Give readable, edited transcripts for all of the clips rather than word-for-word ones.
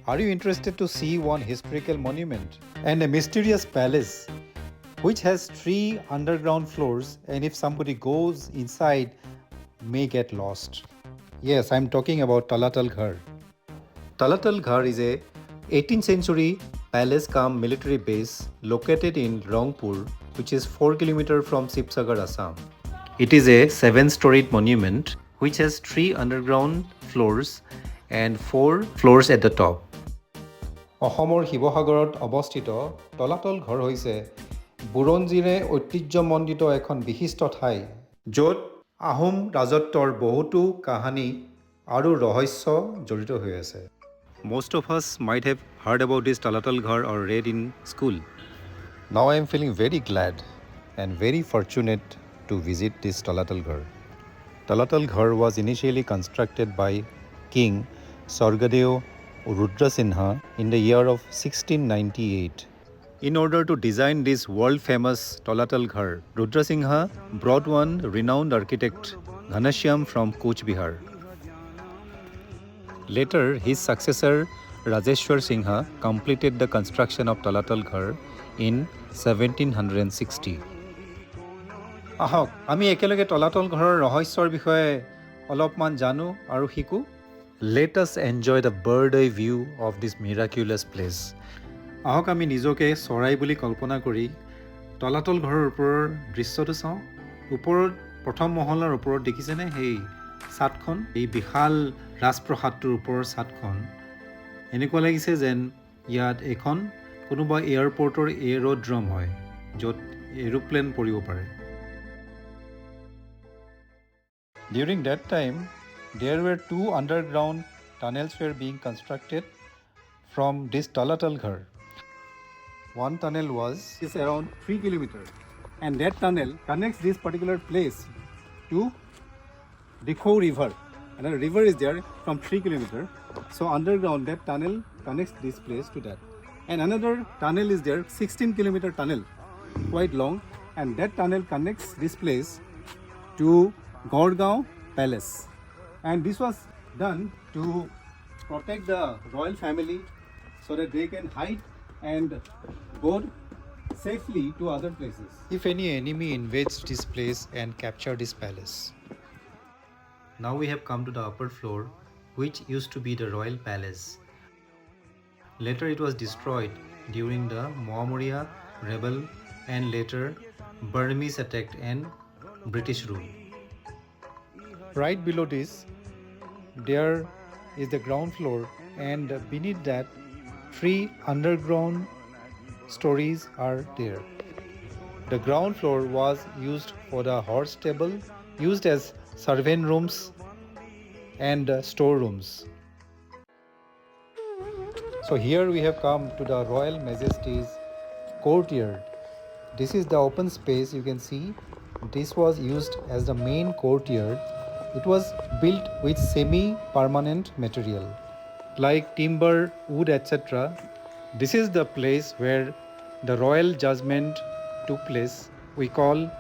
Are you interested to see one historical monument and a mysterious palace which has 3 underground floors, and if somebody goes inside may get lost? Yes, I'm talking about Talatal Ghar. Talatal Ghar is a 18th century palace cum military base located in Rangpur, which is 4 km from Sibsagar, Assam. It is a 7-storied monument which has 3 underground floors and 4 floors at the top. অসমৰ শিৱসাগৰত অৱস্থিত তলাতল ঘৰ হৈছে বুৰঞ্জীৰে ঐতিহ্যমণ্ডিত এখন বিশিষ্ট ঠাই, য'ত আহোম ৰাজত্বৰ বহুতো কাহিনী আৰু ৰহস্য জড়িত হৈ আছে। Most of us might have heard about this Talatal Ghar or read in school. Now I am feeling very glad and very fortunate to visit this Talatal Ghar. Talatal Ghar was initially constructed by King Swargadeo Rudrasinha in the year of 1698. In order to design this world-famous Talatal Ghar, Rudrasingha brought one renowned architect, Ghanashyam from Cooch Behar. Later, his successor, Rajeshwar Singha, completed the construction of Talatal Ghar in 1760. আহক আমি একেলগে তলাতল ঘৰৰ ৰহস্যৰ বিষয়ে অলপমান জানো আৰু Shikoh. Let us enjoy the bird-eye view of this miraculous place. আহক আমি নিজকে চৰাই বুলি কল্পনা কৰি তলাতল ঘৰৰ ওপৰৰ দৃশ্যটো চাওঁ। ওপৰত প্ৰথম মহলাৰ ওপৰত দেখিছেনে সেই ছাদখন, এই বিশাল ৰাজপ্ৰসাদটোৰ ওপৰৰ ছাদখন। এনেকুৱা লাগিছে যেন ইয়াত এখন কোনোবা এয়াৰপৰ্টৰ এৰোড্ৰম হয়, য'ত এৰোপ্লেন পৰিব পাৰে। During that time, there were 2 underground tunnels were being constructed from this Talatal Ghar. One tunnel is around 3 kilometers, and that tunnel connects this particular place to Dikho River. Another river is there from 3 kilometers. So underground, that tunnel connects this place to that. And another tunnel is there, 16-kilometer tunnel, quite long, and that tunnel connects this place to Gorgaon Palace. And this was done to protect the royal family so that they can hide and go safely to other places if any enemy invades this place and capture this palace. Now we have come to the upper floor, which used to be the royal palace. Later it was destroyed during the Maurya rebel and later Burmese attack and British rule. Right below this, there is the ground floor, and beneath that 3 underground stories are there. The ground floor was used for the horse stable, used as servant rooms and storerooms. So here we have come to the Royal Majesty's Courtyard. This is the open space you can see. This was used as the main courtyard. It was built with semi-permanent material like timber, wood, etc. This is the place where the royal judgment took place. We call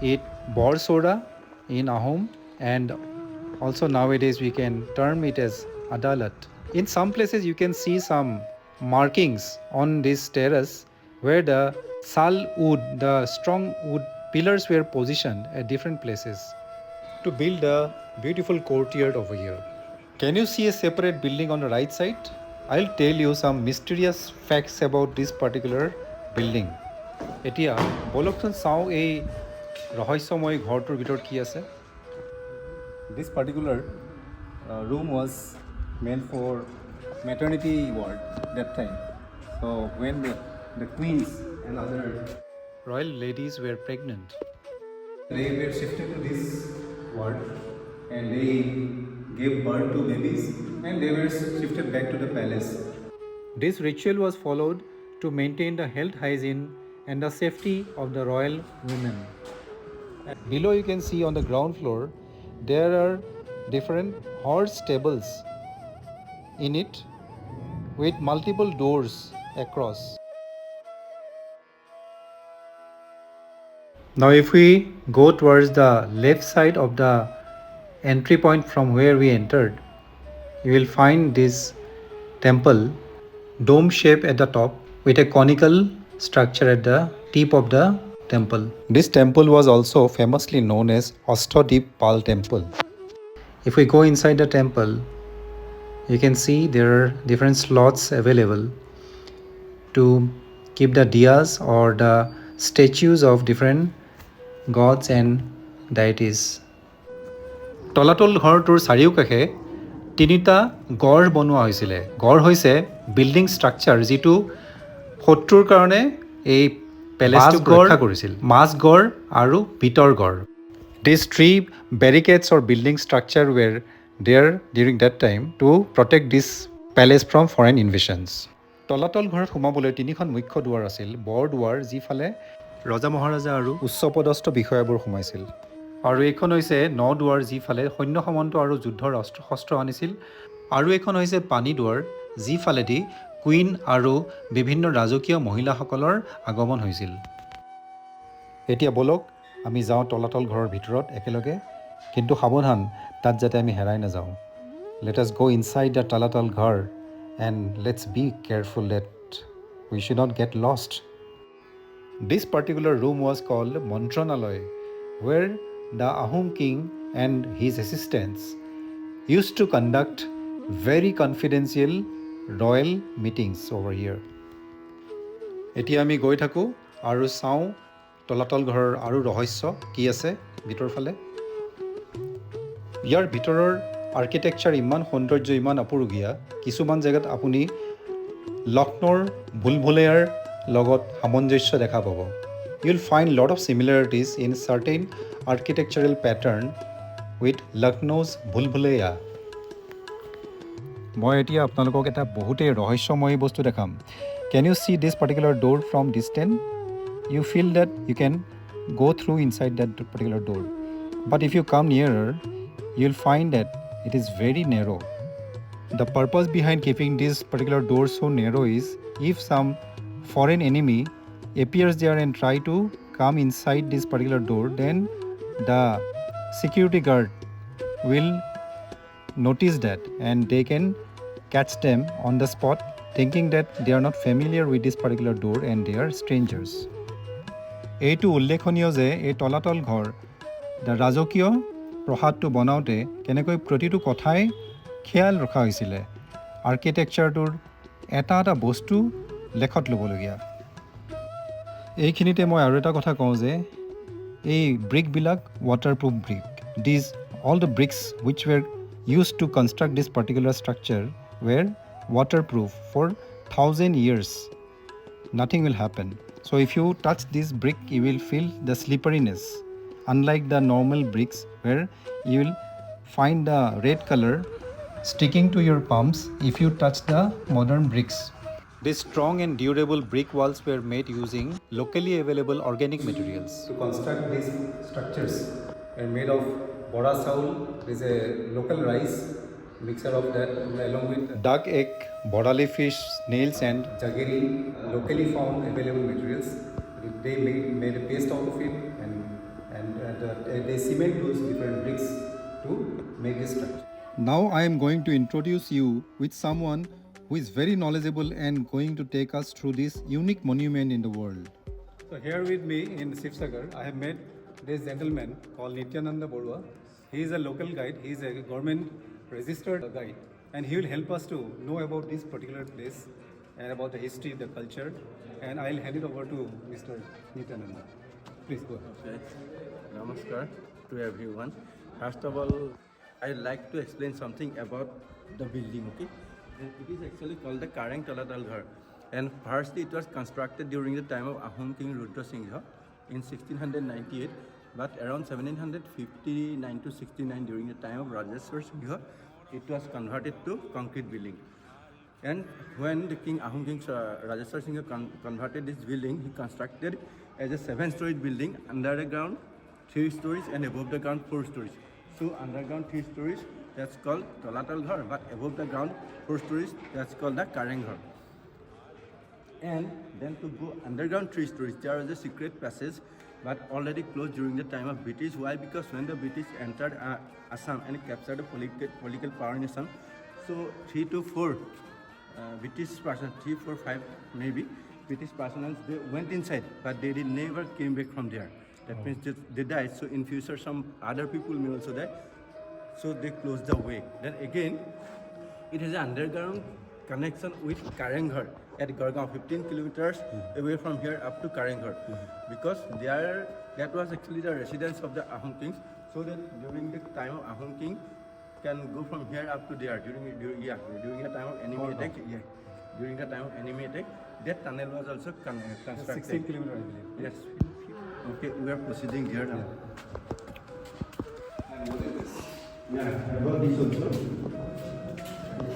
it Borsora in Ahom, and also nowadays we can term it as Adalat. In some places you can see some markings on this terrace where the sal wood, the strong wood pillars were positioned at different places to build a beautiful courtyard over here. Can you see a separate building on the right side? I'll tell you some mysterious facts about this particular building. এতিয়া বলকচোন চাওঁ এই ৰহস্যময় ঘৰটোৰ ভিতৰত কি আছে। This particular room was meant for maternity ward that time. So when the queens and other royal ladies were pregnant, they were shifted to this ward and they gave birth to babies and they were shifted back to the palace. This ritual was followed to maintain the health hygiene and the safety of the royal women. Below you can see on the ground floor there are different horse stables in it with multiple doors across. Now if we go towards the left side of the entry point from where we entered, you will find this temple, dome shape at the top with a conical structure at the tip of the temple. This temple was also famously known as Ostadip Pal Temple. If we go inside the temple, you can see there are different slots available to keep the diyas or the statues of different gods and deities. তলাতল ঘৰটোৰ চাৰিওকাষে তিনিটা গড় বনোৱা হৈছিলে। গড় হৈছে building structure যিটো শত্ৰুৰ কাৰণে এই পেলেচটোক ৰক্ষা কৰিছিল। মাজগড় আৰু ভিতৰগড়। These three barricades or building structure were there during that time to protect this palace from foreign invasions. তলাতল ঘৰত সোমাবলৈ তিনিখন মুখ্য দুৱাৰ আছিল। বৰ দুৱাৰ যিফালে ৰজা মহাৰাজা আৰু উচ্চপদস্থ বিষয়াবোৰ সোমাইছিল। আৰু এইখন হৈছে ন দুৱাৰ যিফালে সৈন্য সামন্ত আৰু যুদ্ধৰ অস্ত্ৰ শস্ত্ৰ আনিছিল। আৰু এইখন হৈছে পানী দুৱাৰ যিফালেদি কুইন আৰু বিভিন্ন ৰাজকীয় মহিলাসকলৰ আগমন হৈছিল। এতিয়া বলক আমি যাওঁ তলাতল ঘৰৰ ভিতৰত একেলগে, কিন্তু সাৱধান তাত যাতে আমি হেৰাই নাযাওঁ। Let us go inside the Talatal Ghar and let's be careful that we should not get lost. This particular room was called Mantranalay, where the Ahom king and his assistants used to conduct very confidential royal meetings over here. এতিয়া আমি গৈ থাকোঁ আৰু চাওঁ তলাতল ঘৰৰ আৰু ৰহস্য কি আছে ভিতৰ ফালে। ইয়াৰ ভিতৰৰ আৰ্কিটেকচাৰ ইমান সৌন্দৰ্য, ইমান আপুৰুগীয়া, কিছুমান জেগাত আপুনি লক্ষ্ণৌৰ ভুলভুলেয়াৰ লগত সামঞ্জস্য দেখা পাব। You'll find lot of similarities in certain architectural pattern with Lucknow's ভুলভুলেয়া। মই এতিয়া আপোনালোকক এটা বহুতেই ৰহস্যময়ী বস্তু দেখাম। Can you see this particular door from distance? You feel that you can go through inside that particular door. But if you come nearer, you'll find that it is very narrow. The purpose behind keeping this particular door so narrow is if some foreign enemy appears there and try to come inside this particular door, then the security guard will notice that and they can catch them on the spot, thinking that they are not familiar with this particular door and they are strangers. এইটো উল্লেখনীয় যে এই তলাতল ঘৰ ৰাজকীয় প্ৰসাদটো বনাওঁতে কেনেকৈ প্ৰতিটো কথাই খেয়াল ৰখা হৈছিলে। আৰ্কিটেকচাৰটোৰ এটা এটা বস্তু লেখত ল'বলগীয়া। এইখিনিতে মই আৰু এটা কথা কওঁ যে এই ব্ৰিকবিলাক waterproof brick. These all the bricks which were used to construct this particular structure were waterproof for 1000 years. Nothing will happen. So if you touch this brick, you will feel the slipperiness. Unlike the normal bricks where you will find the red color sticking to your palms if you touch the modern bricks. These strong and durable brick walls were made using locally available organic materials. To construct these structures are made of bora saul, there is a local rice mixture of that along with duck egg, bodali fish, snails and jaggery, locally found available materials. They made a paste out of it and they cement those different bricks to make this structure. Now I am going to introduce you with someone who is very knowledgeable and going to take us through this unique monument in the world. So here with me in Sibsagar, I have met this gentleman called Nityanand Barua. He is a local guide. He is a government registered guide, and he will help us to know about this particular place and about the history, the culture. And I'll hand it over to Mr. Nityanand. Please go ahead. Okay. Namaskar to everyone. First of all, I'd like to explain something about the building. Okay, it is actually called the current Talatal Ghar, and firstly it was constructed during the time of Ahom King Rudra Singha in 1698. But around 1759 to 69, during the time of Rajeshwar Singha, it was converted to concrete building. And when the King Ahom King Rajeshwar Singha converted this building, he constructed as a 7-story building, under the ground 3 stories and above the ground 4 stories. So underground 3 stories, that's called Talatal Ghar, but above the ground 4 stories, that's called the Karang Ghar. And then to go underground 3 stories, there was a secret passage, but already closed during the time of British. Why? Because when the British entered Assam and captured the political power in Assam, so 3 to 4 British persons, 3, 4, 5 maybe, British personnel, they went inside, but they never came back from there. That means they died. So in future, some other people may also die. So they closed the way. Then again, it has an underground connection with Karanghar at Gargaon, 15 kilometers away from here up to Karanghar, because there that was actually the residence of the Ahom kings. So that during the time of Ahom king, can go from here up to there during the time of enemy attack. Yeah, during the time of enemy attack, that tunnel was also constructed. 16 kilometers, I believe. Yes. Okay, we are proceeding here now. And what is this? Yeah, about this also.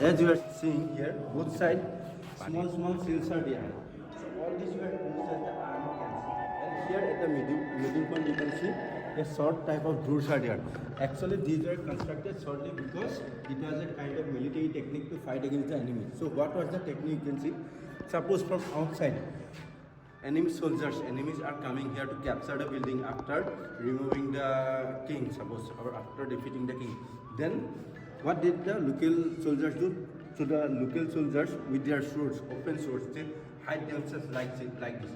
As you are seeing here, both sides, small cells are there. So all this you are used as the army camps. And here at the middle point you can see a short type of doors are there. Actually these were constructed shortly because it was a kind of military technique to fight against the enemy. So what was the technique you can see? Suppose from outside, enemies are coming here to capture the building after removing the king, suppose, or after defeating the king. Then what did the local soldiers do? So the local soldiers with their swords, open swords, they hide themselves like this.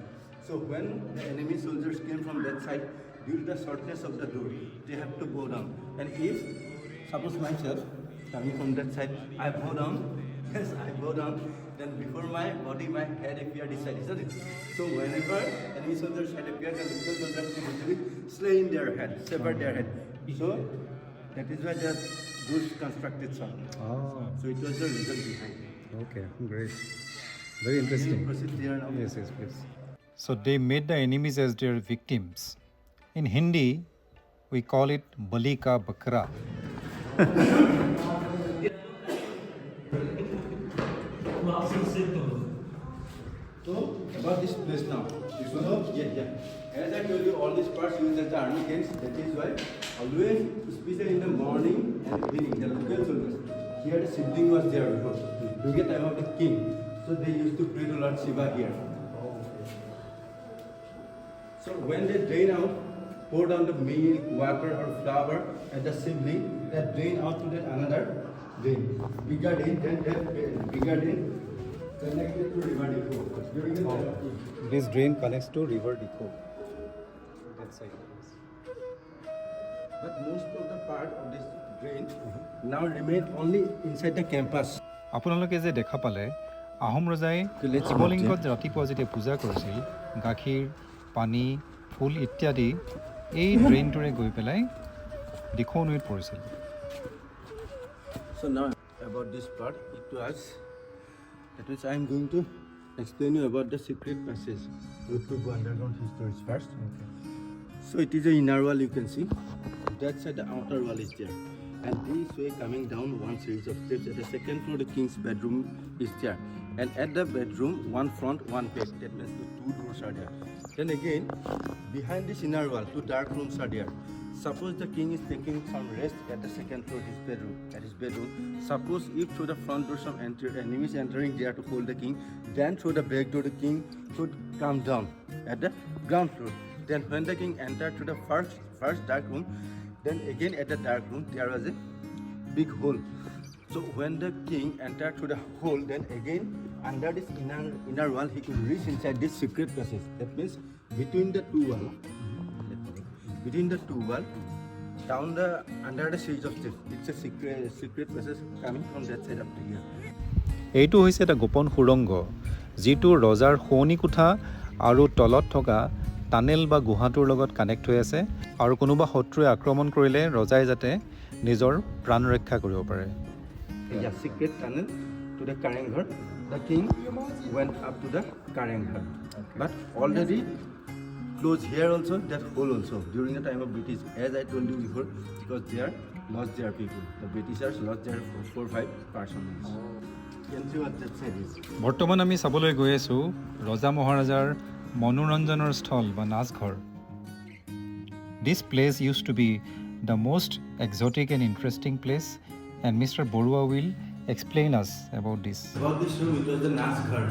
So when the enemy soldiers came from that side, due to the shortness of the door, they have to bow down. And if, suppose myself, coming from that side, I bow down, yes, I bow down, then before my body, my head appeared this side, isn't it? So whenever enemy soldiers head appeared, the local soldiers will usually slay in their head, sever their head. So that is why the doors constructed so. Oh, So it was the reason behind. okay, great. Very Can interesting. you proceed there now? Yes, please. So they made the enemies as their victims. In Hindi, we call it Bali ka Bakra. So about this place now. So as I told you, all these parts used as the army camps. That is why always, especially in the morning and evening, the local soldiers. Here the sibling was there before. During the time of the king, so they used to pray to Lord Shiva here. So when they drain out, pour down the milk, water or flour at the sibling, that drain out to that another drain. Bigger drain, then that bigger drain connected to river Depot. During the time of king. This drain connects to River Depot. That side. But most of the part of this drain now remain only inside the campus. আপোনালোকে যে দেখা পালে আহোম ৰজাই শিৱলিংগত ৰাতিপুৱা যেতিয়া পূজা কৰিছিল গাখীৰ পানী ফুল ইত্যাদি এই ড্ৰেইনটোৰে গৈ পেলাই দিখৌ নৈত পৰিছিল So now about this part, that was I am going to explain you about the secret passage. We have to go underground histories first. So it is a inner wall you can see. That side the outer wall is there. And this way coming down one series of steps. At the second floor the king's bedroom is there. And at the bedroom, one front, one back. That means the two doors are there. Then again, behind this inner wall, two dark rooms are there. Suppose the king is taking some rest at the second floor, at his bedroom. Suppose if through the front door some enemies entering there to hold the king, then through the back door the king could come down at the ground floor. Then when the king entered to the first dark room, then again at the dark room there was a big hole. So when the king entered through the hole, then again under this inner wall he could reach inside this secret passage. That means between the two walls, down under the series of steps. It's a secret passage coming from that side up to here. এইটো হৈছে এটা গোপন সুৰংগ যিটো ৰজাৰ শোৱনি কোঠা আৰু তলত থকা টানেল বা গুহাটোৰ লগত কানেক্ট হৈ আছে আৰু কোনোবা শত্ৰুৱে আক্ৰমণ কৰিলে ৰজাই যাতে নিজৰ প্ৰাণ ৰক্ষা কৰিব পাৰে Yeah, secret tunnel to the Karanghar. The king went up to the Karanghar. But already closed here also, that hole also, during the time of British. As I told you before, because they are lost their people. The Britishers lost their 4-5 persons. Can see what that side is. বৰ্তমান আমি চাবলৈ গৈ আছোঁ ৰজা মহাৰাজাৰ মনোৰঞ্জনৰ স্থল বা নাচঘৰ This place used to be the most exotic and interesting place and Mr. Barua will explain us about this. About this room, it was the Nash Ghar.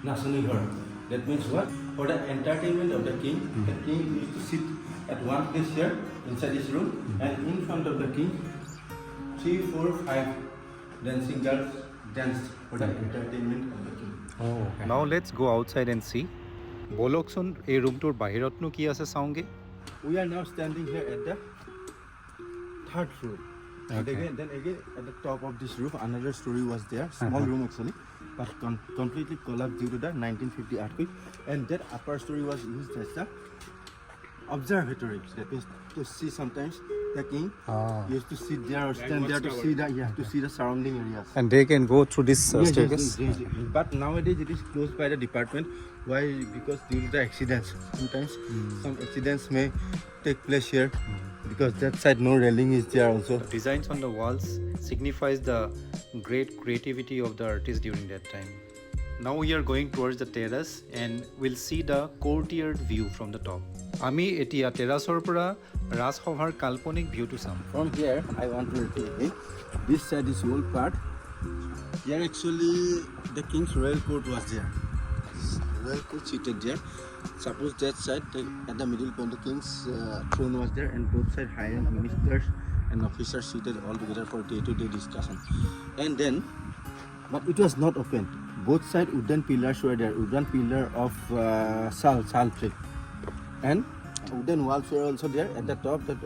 Nasani Ghar. That means what? For the entertainment of the king used to sit at one place here inside this room, and in front of the king, 3, 4, 5 dancing girls danced for the entertainment of the king. Oh, now let's go outside and see. বলকচোন এই ৰুমটোৰ বাহিৰতনো কি আছে চাওঁগে। We are now standing here at the third floor. And Okay. then again at the top of this roof, another story was there, small room actually, but completely collapsed due to the 1950 earthquake. And that upper story was used as the observatory. That means to see sometimes the king used to sit there or stand there to see to see the surrounding areas. And they can go through this staircase. Yes. But nowadays it is closed by the department. Why? Because due to the accidents. Sometimes some accidents may take place here. Because that side no railing is there also. The designs on the walls signifies the great creativity of the artist during that time. Now we are going towards the terrace and we'll see the courtyard view from the top. আমি এতিয়া টেৰাছৰ পৰা ৰাজসভাৰ কাল্পনিক ভিউটো চাম। From here, I want to repeat. This side is whole part. Here actually the king's royal court was there. Royal court seated there. Suppose that side, at the middle point, the king's throne was there, and both sides high-rank ministers and officers seated all together for day-to-day discussion. And then, but it was not open. Both sides wooden pillars were there, wooden pillar of sal tree, and wooden walls were also there. At the top, that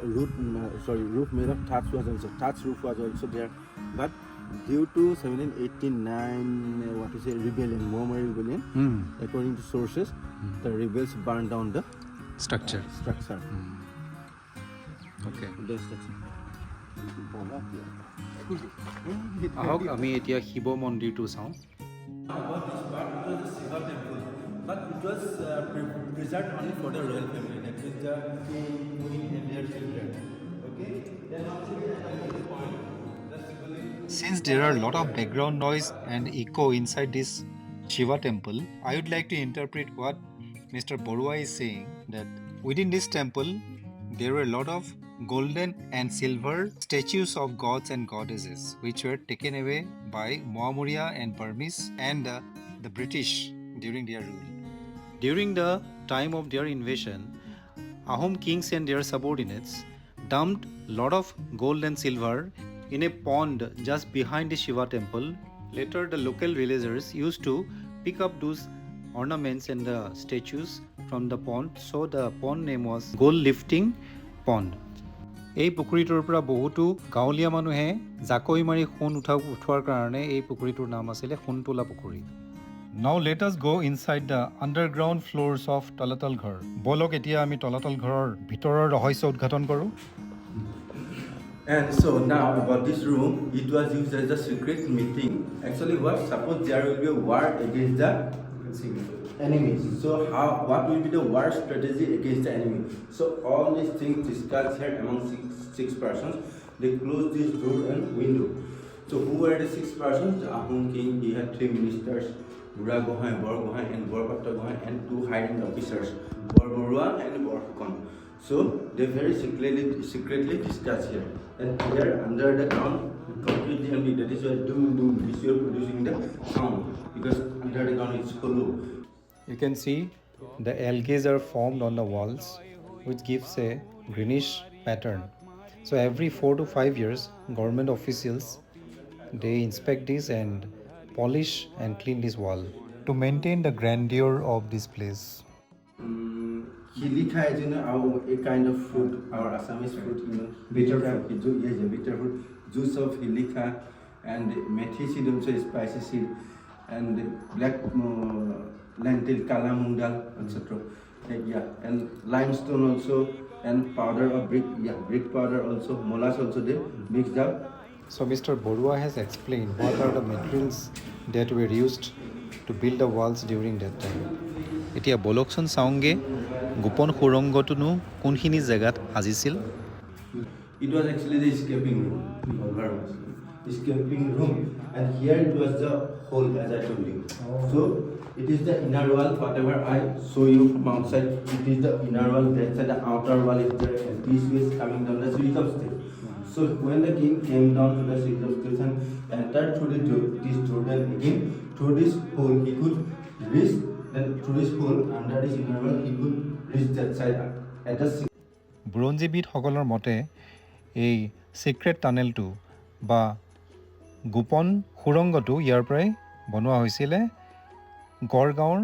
roof made of thatch was also roof was also there, but due to 1789 rebellion, Mohammed rebellion, according to sources, the rebels burned down the structure. Okay. The structure. আহক আমি এতিয়া শিৱ মন্দিৰটো চাওঁ। About this part, it was a Shiva temple, but it was preserved only for the royal family. That is the king, queen, and their children. Okay. Then after the point, the symbolic. Since there are a lot of background noise and echo inside this Shiva temple, I would like to interpret what Mr. Barua is saying, that within this temple there were a lot of golden and silver statues of gods and goddesses which were taken away by Maurya and Burmese and the British during their rule. During the time of their invasion, Ahom kings and their subordinates dumped lot of gold and silver in a pond just behind the Shiva temple. Later, the local villagers used to pick up those ornaments and the statues from the pond, so the pond name was Gold Lifting Pond. এই পুখুৰীটোৰ পৰা বহুতো গাঁৱলীয়া মানুহে জাকৈ মাৰি সোণ উঠোৱাৰ কাৰণে এই পুখুৰীটোৰ নাম আছিলে সোণতোলা পুখুৰী। Now let us go inside the underground floors of Talatal Ghar. বলক এতিয়া আমি তলাতল ঘৰৰ ভিতৰৰ ৰহস্য উদ্ঘাটন কৰোঁ। And so now about this room, it was used as a secret meeting. Actually, what? Suppose there will be a war against the enemies. So what will be the war strategy against the enemy? So all these things discussed here among six persons. They closed this door and window. So who were the 6 persons? The Ahom king, he had 3 ministers, Bira Gohai, Bor Gohai, and Bor Patta Gohai, and 2 high-rank officers, Bor Barua and Bor Hukon. So they very secretly discussed here. And here under the ground, completely empty. That is why doom, this you are producing the sound, because under the ground it's hollow. You can see the algae are formed on the walls, which gives a greenish pattern. So every 4 to 5 years, government officials, they inspect this and polish and clean this wall to maintain the grandeur of this place. Hilikha is a kind of fruit, our Assamese fruit, bitter fruit. Yes, a bitter fruit. Juice of hilikha and methi seed, also spicy seed, and black lentil, kala mungdal, etc. And limestone also, and powder of brick powder also, molas also there, mixed up. So Mr. Barua has explained what are the materials that were used to build the walls during that time. এতিয়া বলকচোন চাওঁগে গোপন সুৰংগটোনো কোনখিনি জেগাত সাজিছিল। It was actually the escaping room. Escaping room, and here it was the hole, as I told you. So it is the inner wall. Whatever I show you from outside, it is the inner wall. That side, the outer wall is there, and this is coming down the series of steps. So when the king came down to the series of steps and entered through this door, then again through this hole he could reach, then through this hole under this inner wall he could reach that side at the বুৰঞ্জীবিদসকলৰ মতে এই secret টানেলটো বা গোপন সুৰংগটো ইয়াৰ পৰাই বনোৱা হৈছিলে গড়গাঁৱৰ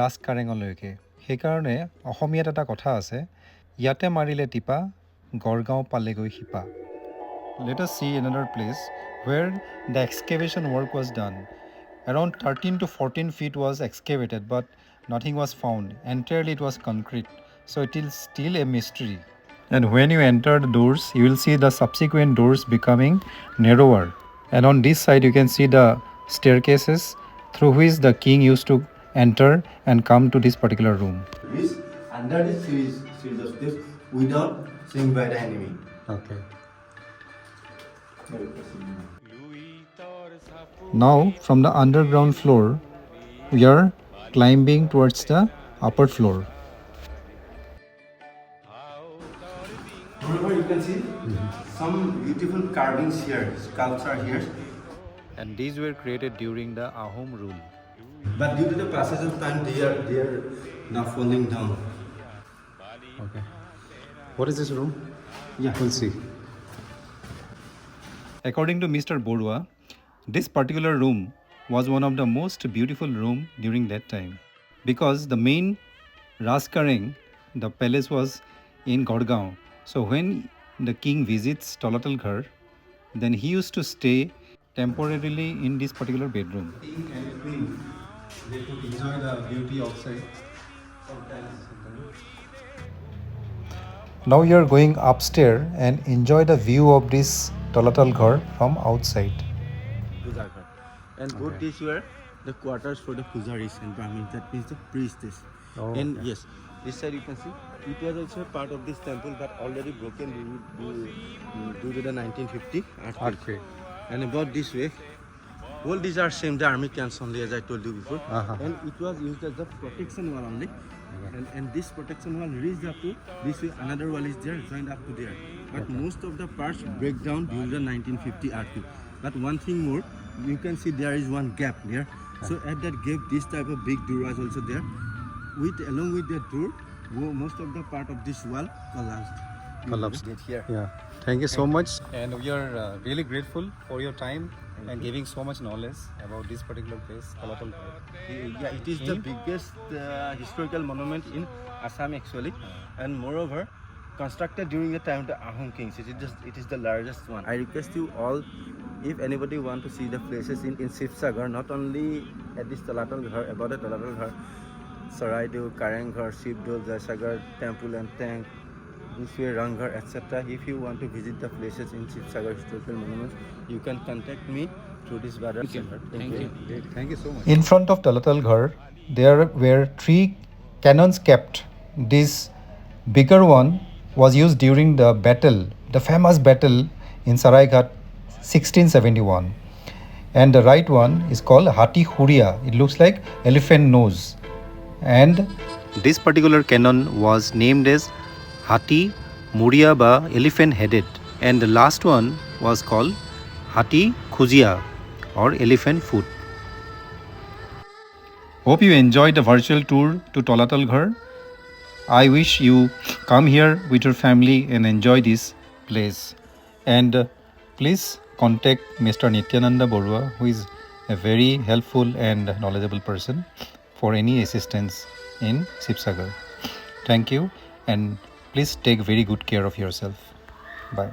ৰাজকাৰেঙলৈকে। সেইকাৰণে অসমীয়াত এটা কথা আছে, ইয়াতে মাৰিলে টিপা গড়গাঁও পালেগৈ শিপা। Let us see another place where the excavation work was done. Around 13 to 14 feet was excavated, but nothing was found. Entirely it was concrete, so it is still a mystery. And when you enter the doors, you will see the subsequent doors becoming narrower. And on this side you can see the staircases through which the king used to enter and come to this particular room. reach under this series of steps without seeing by the enemy. Okay. Now from the underground floor we are climbing towards the upper floor. Moreover, you can see some beautiful carvings here, sculpture here. And these were created during the Ahom rule. But due to the passage of time, they are now falling down. Okay. What is this room? Yeah, We'll see. According to Mr. Barua, this particular room was one of the most beautiful room during that time because the main Raskareng, the palace was in Gurgaon. So when the king visits Talatal Ghar, then he used to stay temporarily in this particular bedroom. King and queen, they could enjoy the beauty outside. Now you are going upstairs and enjoy the view of this Talatal Ghar from outside. And both these were the quarters for the pujaris and Brahmins, that means the priestess. And yes, this side you can see, it was also a part of this temple but already broken due to the 1950 earthquake. And about this way, all these are same the army camps only, as I told you before. And it was used as the protection wall only. And this protection wall reached up to this way, another wall is there joined up to there. But most of the parts break down during the 1950 earthquake. But one thing more, you can see there is one gap there. So at that gap, this type of big door was also there. Along with that door, most of the part of this wall collapsed. Here. Yeah. Thank you so much. And we are really grateful for your time and giving so much knowledge about this particular place, Talatal Ghar. Yeah, it is the biggest historical monument in Assam actually, and moreover, constructed during the time of the Ahom kings. It is the largest one. I request you all, if anybody want to see the places in Sibsagar, not only at this Talatal Ghar, about the Talatal Ghar, Saraidu, Karanghar, Shibdol, Jaisagar, Temple and Tank, this way Ranghar, etc. If you want to visit the places in Sibsagar historical monuments, you can contact me through this Bira center. Thank you. Thank you so much. In front of Talatal Ghar, there were 3 cannons kept. This bigger one was used during the battle, the famous battle in Saraigat 1671. And the right one is called Hati Huria. It looks like elephant nose. And this particular cannon was named as Hati Muria ba elephant headed. And the last one was called Hati Khujia or elephant foot. Hope you enjoyed the virtual tour to Talatal Ghar. I wish you come here with your family and enjoy this place. And please contact Mr. Nityanand Barua, who is a very helpful and knowledgeable person, for any assistance in Sibsagar. Thank you, and please take very good care of yourself. Bye.